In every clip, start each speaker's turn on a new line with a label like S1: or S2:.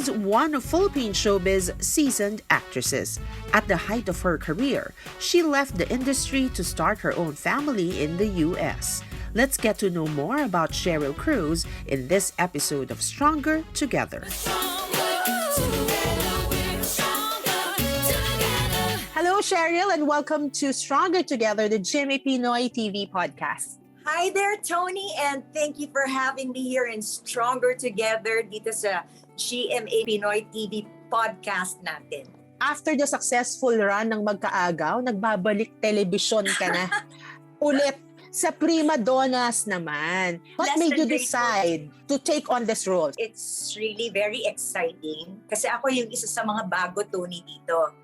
S1: She's one of Philippine showbiz seasoned actresses. At the height of her career, she left the industry to start her own family in the US. Let's get to know more about Sheryl Cruz in this episode of Stronger Together. Hello, Sheryl, and welcome to Stronger Together, the Jimmy Pinoy TV podcast.
S2: Hi there, Tony, and thank you for having me here in Stronger Together dito sa GMA Pinoy TV podcast natin.
S1: After the successful run ng Magkaagaw, nagbabalik telebisyon ka na ulit sa Prima Donnas naman. What made you decide to take on this role?
S2: It's really very exciting kasi ako yung isa sa mga bago, Tony, dito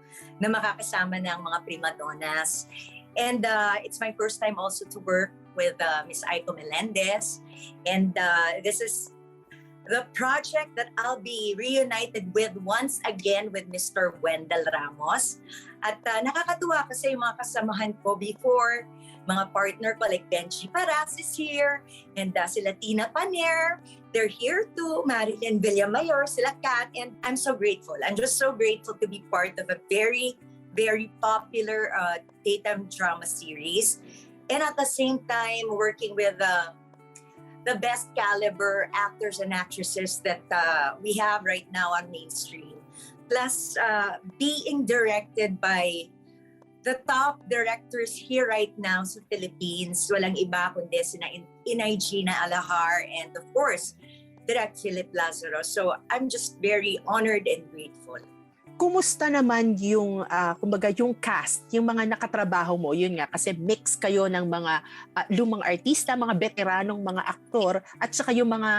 S2: na makakasama ng mga Prima Donnas. And it's my first time also to work with Miss Aiko Melendez. And this is the project that I'll be reunited with once again with Mr. Wendell Ramos. At nakakatuwa kasi yung mga kasamahan ko before, mga partner ko like Benji Paras is here, and sila Tina Paner, they're here too, Marilyn Villamayor, sila Kat, and I'm so grateful. I'm just so grateful to be part of a very, very popular daytime drama series. And at the same time, working with the best caliber actors and actresses that we have right now on mainstream. Plus, being directed by the top directors here right now sa Philippines. Walang iba kundi sina Inay Gina Alahar and of course, Direct Philip Lazaro. So I'm just very honored and grateful.
S1: Kumusta naman yung, kumbaga yung cast, yung mga nakatrabaho mo? Yun nga, kasi mix kayo ng mga lumang artista, mga veteranong mga aktor, at saka yung mga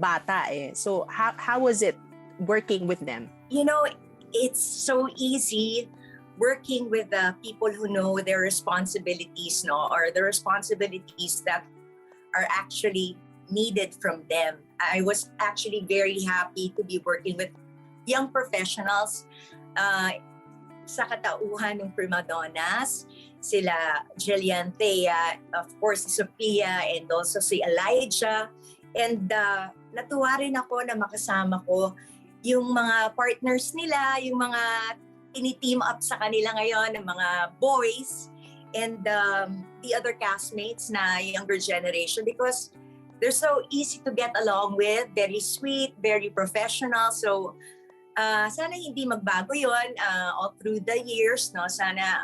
S1: bata eh. So, how was it working with them?
S2: You know, it's so easy working with the people who know their responsibilities, no? Or the responsibilities that are actually needed from them. I was actually very happy to be working with young professionals sa katauhan ng Prima Donnas, sila Jillian Thea, of course si Sophia, and also si Elijah. And natuwa rin ako na makasama ko yung mga partners nila, yung mga tini-team up sa kanila ngayon, ng mga boys, and the other castmates na younger generation, because they're so easy to get along with, very sweet, very professional. So sana hindi magbago yon all through the years, no? Sana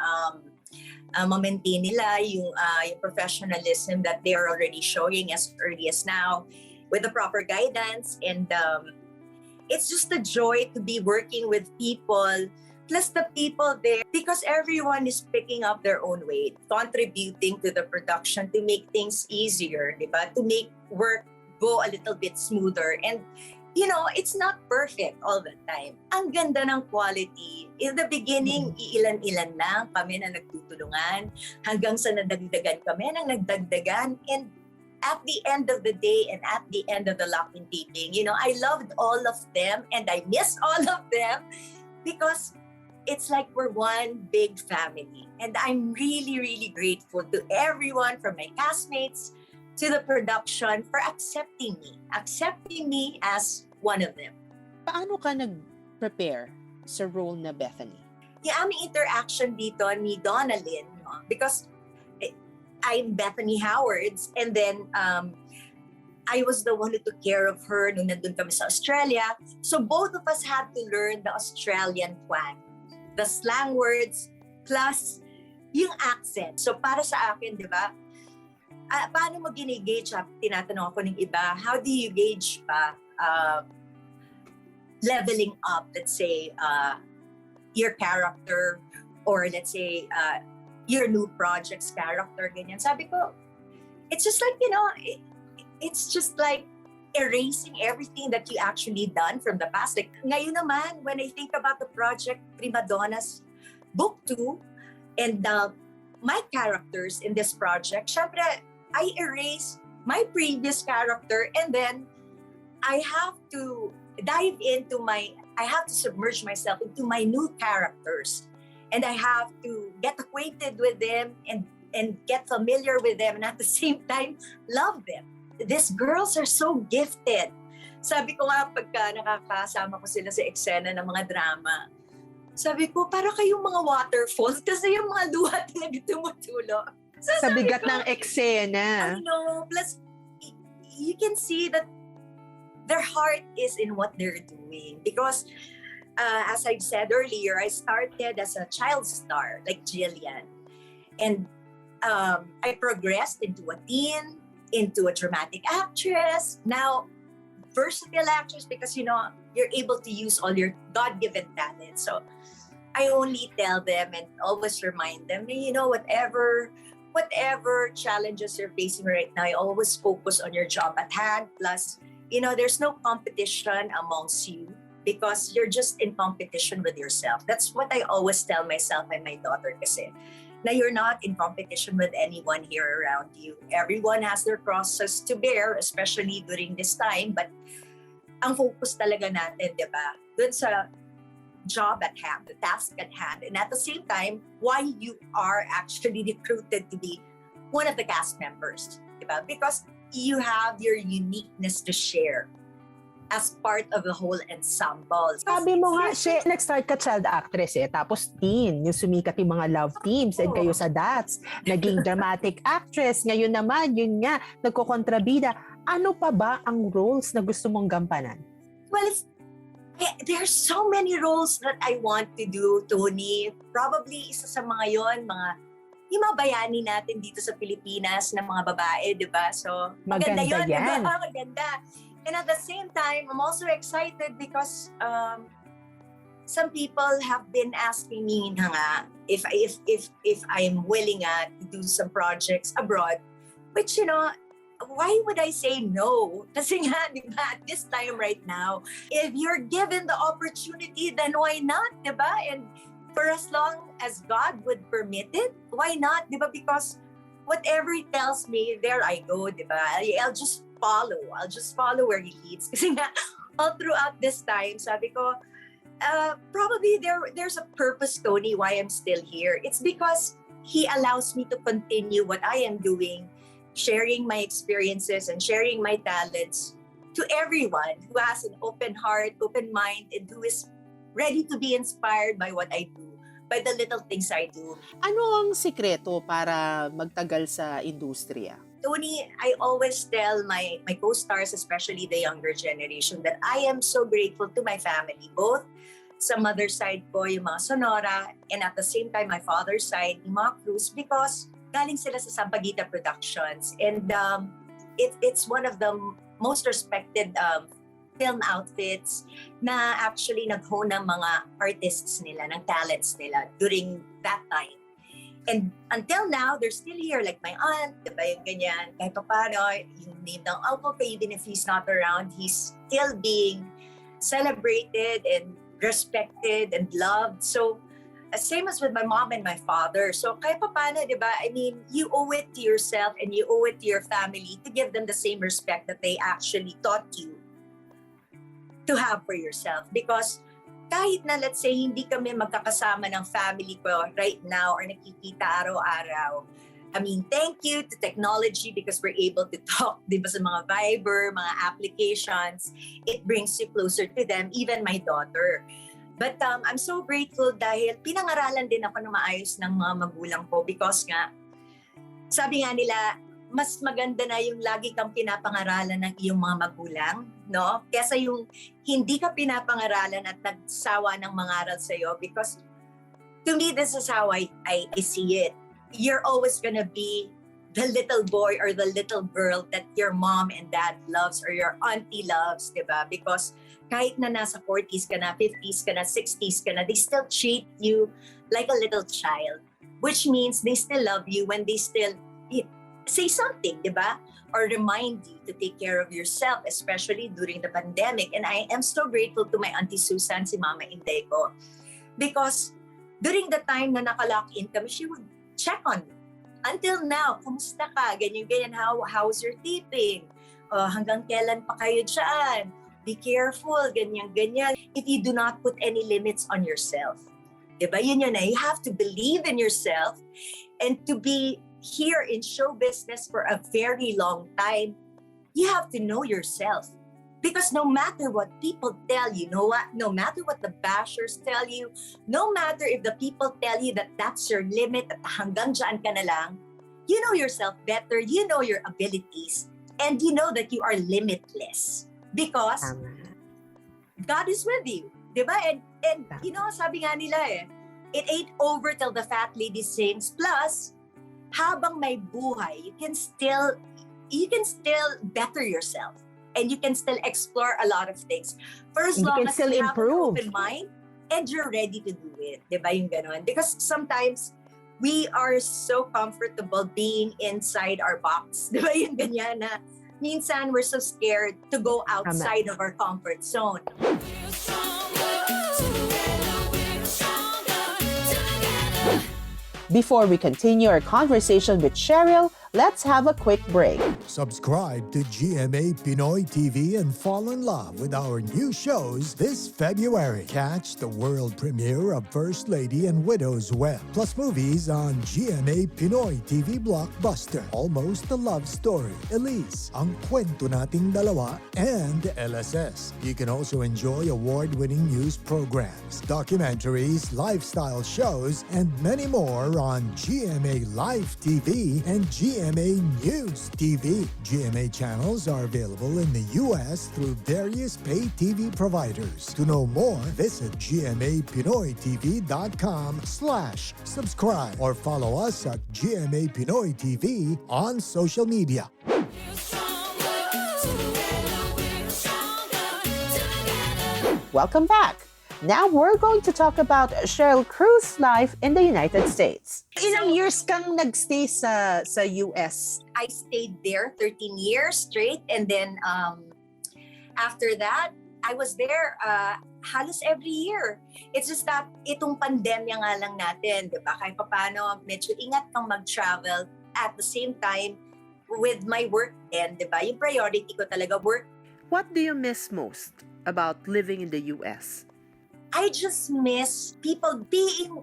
S2: ma-maintain nila yung professionalism that they are already showing as early as now with the proper guidance. And it's just a joy to be working with people, plus the people there, because everyone is picking up their own weight, contributing to the production to make things easier, diba? To make work go a little bit smoother. And you know, it's not perfect all the time. Ang ganda ng quality. In the beginning, iilan-ilan lang kami na nagtutulungan hanggang sa nadagdagan kami ng nagdagdagan. And at the end of the day and at the end of the lock-in taping, you know, I loved all of them and I miss all of them because it's like we're one big family. And I'm really, really grateful to everyone, from my castmates to the production, for accepting me as one of them.
S1: Paano ka nag-prepare sa role na Bethany?
S2: Yung aming interaction dito ni Donalyn, no? Because I'm Bethany Howard's, and then I was the one who took care of her nung nandun kami sa Australia. So both of us had to learn the Australian twang, the slang words, plus yung accent. So para sa akin, di ba, paano mo gine-gauge? Tinatanong ako ng iba, how do you gauge pa leveling up, let's say, your character, or let's say, your new project's character, ganyan. Sabi ko, it's just like, you know, it's just like erasing everything that you actually done from the past. Like, ngayon naman, when I think about the project Prima Donnas Book 2, and my characters in this project, syempre, I erase my previous character, and then I have to I have to submerge myself into my new characters, and I have to get acquainted with them and get familiar with them, and at the same time, love them. These girls are so gifted. Sabi ko nga, pagka nakakasama ko sila sa eksena ng mga drama, sabi ko, para kayong mga waterfalls kasi yung mga luha talaga tumutulo. So,
S1: Sa
S2: sabi
S1: bigat
S2: ko,
S1: ng eksena.
S2: I know, plus you can see that their heart is in what they're doing. Because as I've said earlier, I started as a child star, like Jillian. And I progressed into a teen, into a dramatic actress. Now, versatile actress because, you know, you're able to use all your God-given talents. So I only tell them and always remind them, you know, whatever challenges you're facing right now, you always focus on your job at hand. Plus, you know, there's no competition amongst you because you're just in competition with yourself. That's what I always tell myself and my daughter kasi, na you're not in competition with anyone here around you. Everyone has their crosses to bear, especially during this time. But ang focus talaga natin, di ba, dun sa job at hand, the task at hand, and at the same time, why you are actually recruited to be one of the cast members, di ba? Because you have your uniqueness to share as part of the whole ensemble.
S1: Sabi mo nga, nag-start ka child actress tapos teen, yung sumikat yung mga love teams, and kayo sa DATS, naging dramatic actress, ngayon naman, yun nga, nagkokontrabida. Ano pa ba ang roles na gusto mong gampanan?
S2: Well, there's so many roles that I want to do, Tony. Probably isa sa mga yon, yung mga bayani natin dito sa Pilipinas na mga babae, di ba? So, maganda yun, di ba? Maganda. And at the same time, I'm also excited because some people have been asking me nga if I'm willing to do some projects abroad, which, you know, why would I say no? Kasi nga, di ba, at this time right now, if you're given the opportunity, then why not, di ba? And for as long as God would permit it, why not, di ba? Because whatever He tells me, there I go, di ba? I'll just follow where He leads. Kasi nga, all throughout this time, sabi ko, probably there's a purpose, Tony, why I'm still here. It's because He allows me to continue what I am doing, sharing my experiences and sharing my talents to everyone who has an open heart, open mind, and who is ready to be inspired by what I do, by the little things I do.
S1: Ano ang sikreto para magtagal sa industriya?
S2: Tony, I always tell my co-stars, especially the younger generation, that I am so grateful to my family, both sa mother's side ko, yung mga Sonora, and at the same time, my father's side, yung mga Cruz, because galing sila sa Sampaguita Productions. And it's one of the most respected film outfits na actually nag-hone ng mga artists nila, ng talents nila during that time. And until now, they're still here. Like my aunt, diba yung ganyan, kahit pa paano, yung name ng uncle ko, even if he's not around, he's still being celebrated and respected and loved. So, same as with my mom and my father. So, kahit pa paano, diba, I mean, you owe it to yourself and you owe it to your family to give them the same respect that they actually taught you to have for yourself. Because kahit na, let's say, hindi kami magkakasama ng family ko right now or nakikita araw-araw, I mean, thank you to technology because we're able to talk, di ba, sa mga Viber, mga applications. It brings you closer to them, even my daughter. But I'm so grateful dahil pinangaralan din ako ng maayos ng mga magulang ko because nga, sabi nga nila, mas maganda na yung lagi kang pinapangaralan ng iyong mga magulang, no? Kesa yung hindi ka pinapangaralan at nagsawa ng mangaral sa'yo because to me, this is how I see it. You're always gonna be the little boy or the little girl that your mom and dad loves or your auntie loves, di ba? Because kahit na nasa 40s ka na, 50s ka na, 60s ka na, they still treat you like a little child. Which means they still love you when they still say something, di ba? Or remind you to take care of yourself, especially during the pandemic. And I am so grateful to my Auntie Susan, si Mama Inday ko. Because during the time na naka-lock in kami, she would check on me. Until now, kumusta ka? Ganyan-ganyan, how's your taping? Hanggang kailan pa kayo dyan? Be careful, ganyan-ganyan. If you do not put any limits on yourself, diba? Yun na. You have to believe in yourself and to be here in show business for a very long time, you have to know yourself. Because no matter what people tell you, no matter what the bashers tell you, no matter if the people tell you that that's your limit at hanggang dyan ka na lang, you know yourself better, you know your abilities, and you know that you are limitless. Because God is with you. Diba? And you know, sabi nga nila it ain't over till the fat lady sings. Plus, habang may buhay, you can still better yourself. And you can still explore a lot of things. For as long as you have an open mind and you're ready to do it. Diba yung ganon? Because sometimes we are so comfortable being inside our box. Diba yung ganyan na minsan we're so scared to go outside of our comfort zone.
S1: Before we continue our conversation with Sheryl, let's have a quick break.
S3: Subscribe to GMA Pinoy TV and fall in love with our new shows this February. Catch the world premiere of First Lady and Widow's Web, plus movies on GMA Pinoy TV blockbuster, Almost a Love Story, Elise, Ang Kwento Nating Dalawa, and LSS. You can also enjoy award-winning news programs, documentaries, lifestyle shows, and many more on GMA Live TV and GMA News TV. GMA channels are available in the U.S. through various pay TV providers. To know more, visit gmapinoytv.com/subscribe or follow us at GMA Pinoy TV on social media.
S1: Welcome back. Now we're going to talk about Sheryl Cruz's life in the United States. Ilang years kang nagstay sa US?
S2: I stayed there 13 years straight, and then after that, I was there halos every year. It's just that itong pandemya nga lang natin, di ba? Kahit paano, medyo ingat kang mag-travel at the same time with my work din, di ba? Yung priority ko talaga work.
S4: What do you miss most about living in the US?
S2: I just miss people being,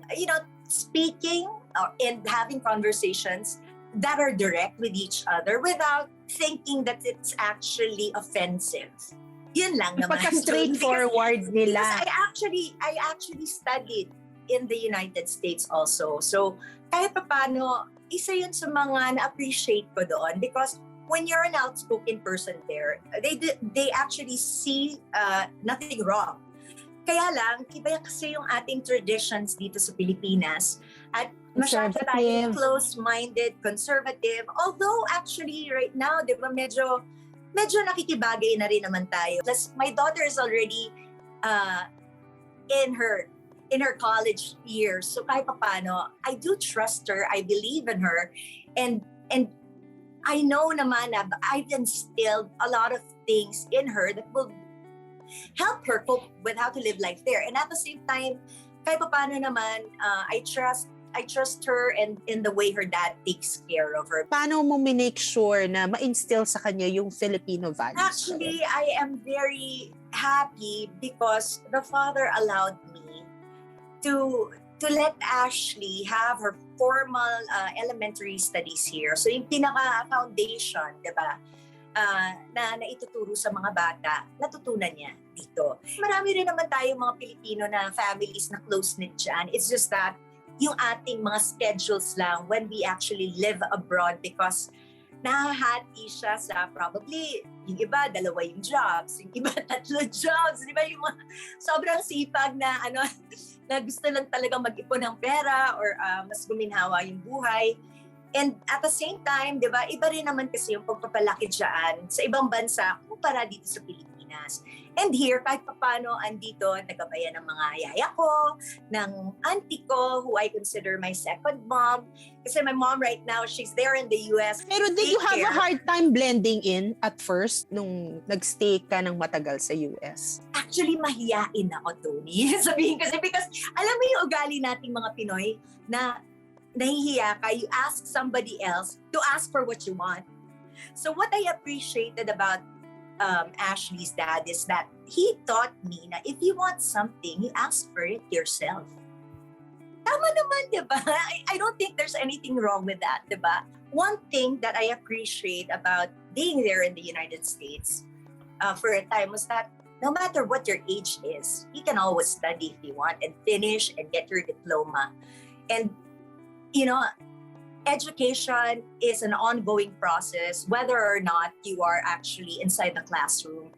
S2: speaking and having conversations that are direct with each other without thinking that it's actually offensive. Yun lang naman.
S1: Pagka-straightforward nila.
S2: Because I actually studied in the United States also. So kahit paano, isa yun sa mga na-appreciate ko doon because when you're an outspoken person there, they actually see nothing wrong. Kaya lang, iba kasi yung ating traditions dito sa Pilipinas at masyado tayong close-minded, conservative. Although actually right now, di ba, medyo nakikibagay na rin naman tayo. Plus, my daughter is already in her college years. So kahit paano, I do trust her, I believe in her, and I know naman na I've instilled a lot of things in her that will help her cope with how to live life there. And at the same time, kahit paano naman, I trust her and in the way her dad takes care of her.
S1: Paano mo make sure na ma-instill sa kanya yung Filipino values?
S2: Actually, I am very happy because the father allowed me to let Ashley have her formal elementary studies here. So yung pinaka-foundation, di ba? Na naituturo sa mga bata, natutunan niya dito. Marami rin naman tayong mga Pilipino na families na close-knit dyan. It's just that yung ating mga schedules lang when we actually live abroad because nahahati siya sa probably yung iba, 2 yung jobs, yung iba 3 jobs, di ba? Yung mga sobrang sipag na na gusto lang talagang mag-ipon ng pera or mas guminhawa yung buhay. And at the same time, di ba, iba rin naman kasi yung pagpapalaki dyan sa ibang bansa kumpara dito sa Pilipinas. And here, kahit paano andito, nagabayan ng mga yaya ko, ng auntie ko, who I consider my second mom. Kasi my mom right now, she's there in the US.
S1: Pero did you have a hard time blending in at first nung nagstay ka ng matagal sa US?
S2: Actually, mahiyain ako, Tony. Sabihin kasi because alam mo yung ugali nating mga Pinoy na nahihiya ka, you ask somebody else to ask for what you want. So what I appreciated about Ashley's dad is that he taught me na if you want something, you ask for it yourself. Tama naman, di ba? I don't think there's anything wrong with that, di ba? One thing that I appreciate about being there in the United States for a time was that no matter what your age is, you can always study if you want and finish and get your diploma. And, you know, education is an ongoing process, whether or not you are actually inside the classroom.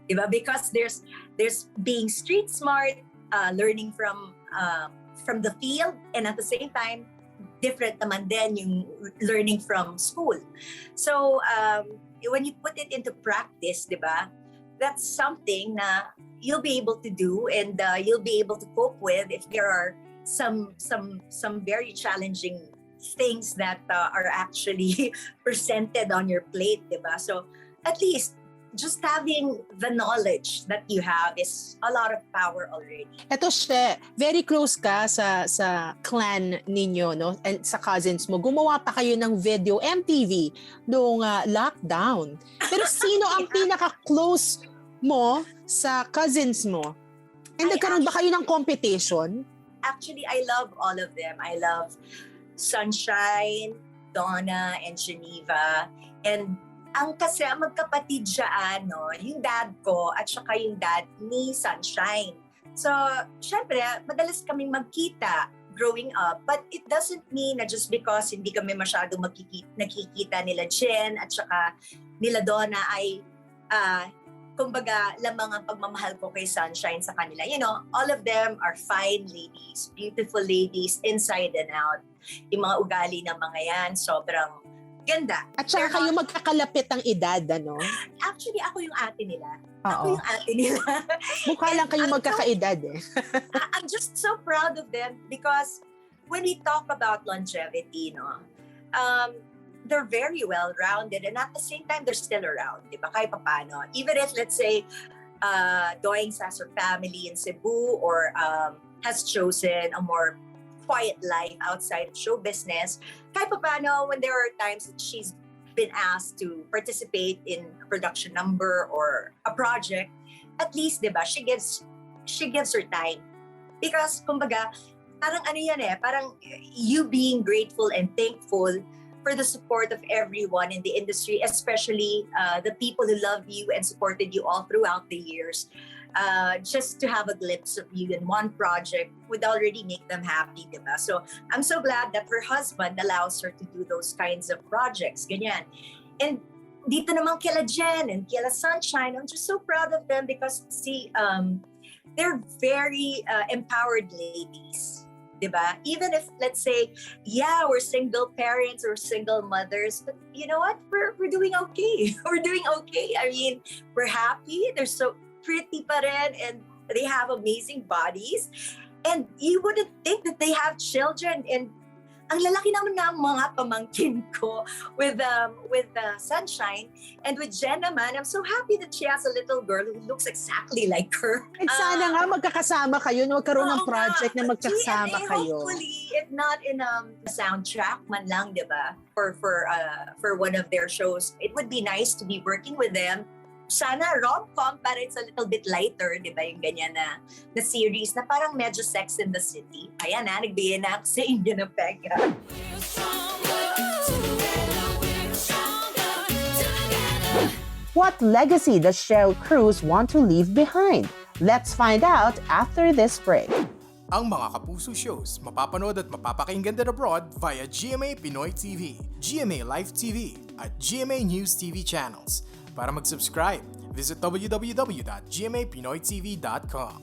S2: Diba? Because there's being street smart, learning from the field, and at the same time, different naman din yung learning from school. So when you put it into practice, diba, that's something na you'll be able to do and you'll be able to cope with if there are some very challenging things that are actually presented on your plate, diba? So at least just having the knowledge that you have is a lot of power already.
S1: Eto, She, very close ka sa clan ninyo, no? And sa cousins mo. Gumawa pa kayo ng video MTV noong lockdown. Pero sino ang pinaka-close mo sa cousins mo? And nagkaroon ba kayo ng competition?
S2: Actually, I love all of them. I love Sunshine, Donna, and Geneva. And ang kasi magkapatid siya, yung dad ko at saka yung dad ni Sunshine. So, syempre, madalas kaming magkita growing up, but it doesn't mean na just because hindi kami masyadong nakikita nila Jen at saka nila Donna ay kumbaga lamang ang pagmamahal ko kay Sunshine sa kanila. You know, all of them are fine ladies, beautiful ladies inside and out. Yung mga ugali ng mga yan, sobrang ganda.
S1: At saka kayo magkakalapit ang edad, ano?
S2: Actually, ako yung ate nila.
S1: Oo.
S2: Ako yung ate nila.
S1: Mukha lang kayo magkakaedad eh.
S2: I'm just so proud of them because when we talk about longevity, they're very well-rounded and at the same time, they're still around, di ba? Kahit paano. Even if, let's say, Doings has her family in Cebu or has chosen a more quiet life outside of show business, kahit paano, when there are times that she's been asked to participate in a production number or a project, at least, di ba, she gives her time. Because, kumbaga, parang ano yan parang you being grateful and thankful for the support of everyone in the industry, especially the people who love you and supported you all throughout the years. Just to have a glimpse of you in one project would already make them happy, diba? So I'm so glad that her husband allows her to do those kinds of projects, ganyan. And dito naman kila Jen and kila Sunshine, I'm just so proud of them because they're very empowered ladies, diba? Even if, let's say, we're single parents or single mothers, but you know what? We're doing okay. We're doing okay. I mean, we're happy. They're so pretty pa rin and they have amazing bodies. And you wouldn't think that they have children. And ang lalaki naman ng mga pamangkin ko with Sunshine and with Jen naman. I'm so happy that she has a little girl who looks exactly like her.
S1: And sana nga magkakasama kayo, magkaroon ng project na magkasama
S2: GMA,
S1: kayo.
S2: hopefully, if not in a soundtrack man lang, diba? For one of their shows. It would be nice to be working with them. Sana rom-com para it's a little bit lighter, di ba? Yung ganyan na series na parang medyo Sex in the City. Ayan nagbigay na ako sa inyo ng pega.
S5: What legacy does Sheryl Cruz want to leave behind? Let's find out after this break.
S6: Ang mga Kapuso shows mapapanood at mapapakinggan din abroad via GMA Pinoy TV, GMA Live TV, at GMA News TV channels. Para mag-subscribe, visit www.gmapinoytv.com.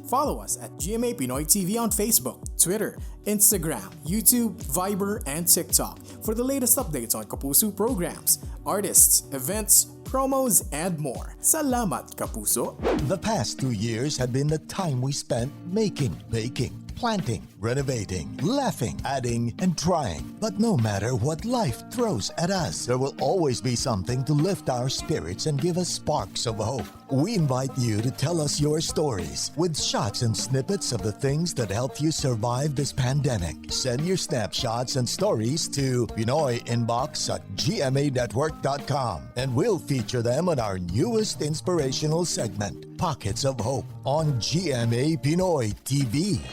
S6: Follow us at GMA Pinoy TV on Facebook, Twitter, Instagram, YouTube, Viber, and TikTok for the latest updates on Kapuso programs, artists, events, promos, and more. Salamat, Kapuso!
S3: The past 2 years have been the time we spent making, baking, planting, renovating, laughing, adding, and trying. But no matter what life throws at us, there will always be something to lift our spirits and give us sparks of hope. We invite you to tell us your stories with shots and snippets of the things that helped you survive this pandemic. Send your snapshots and stories to PinoyInbox@gmanetwork.com and we'll feature them on our newest inspirational segment, Pockets of Hope, on GMA Pinoy TV.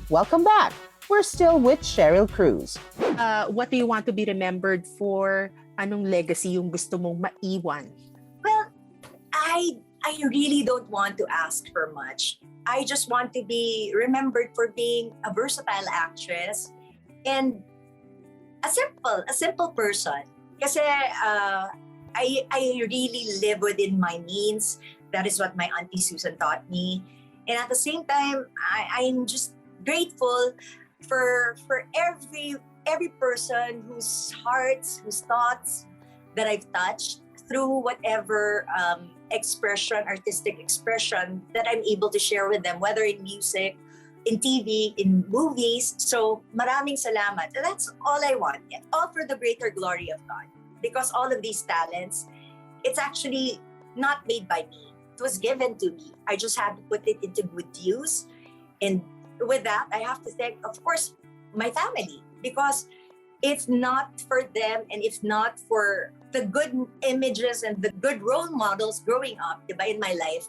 S5: Welcome back. we're still with Sheryl Cruz.
S1: What do you want to be remembered for? Anong legacy yung gusto mong maiwan?
S2: Well, I really don't want to ask for much. I just want to be remembered for being a versatile actress and a simple person. Kasi I really live within my means. That is what my Auntie Susan taught me. And at the same time, I'm just grateful for every person whose hearts, whose thoughts that I've touched through whatever artistic expression that I'm able to share with them, whether in music, in TV, in movies. So maraming salamat. That's all I want. All for the greater glory of God. Because all of these talents, it's actually not made by me. It was given to me. I just had to put it into good use. And with that, I have to thank, of course, my family. Because if not for them and if not for the good images and the good role models growing up, diba, in my life,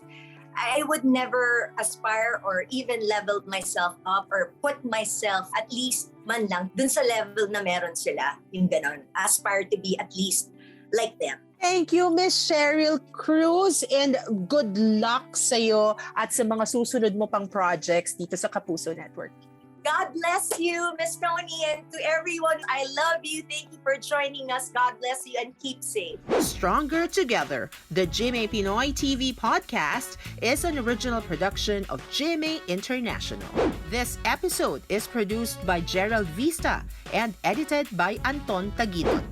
S2: I would never aspire or even level myself up or put myself at least man lang dun sa level na meron sila, yung ganon. Aspire to be at least like them.
S1: Thank you, Miss Sheryl Cruz, and good luck sa'yo at sa mga susunod mo pang projects dito sa Kapuso Network.
S2: God bless you, Miss Tony, and to everyone, I love you. Thank you for joining us. God bless you and keep safe.
S5: Stronger Together, the GMA Pinoy TV podcast, is an original production of GMA International. This episode is produced by Gerald Vista and edited by Anton Taguiton.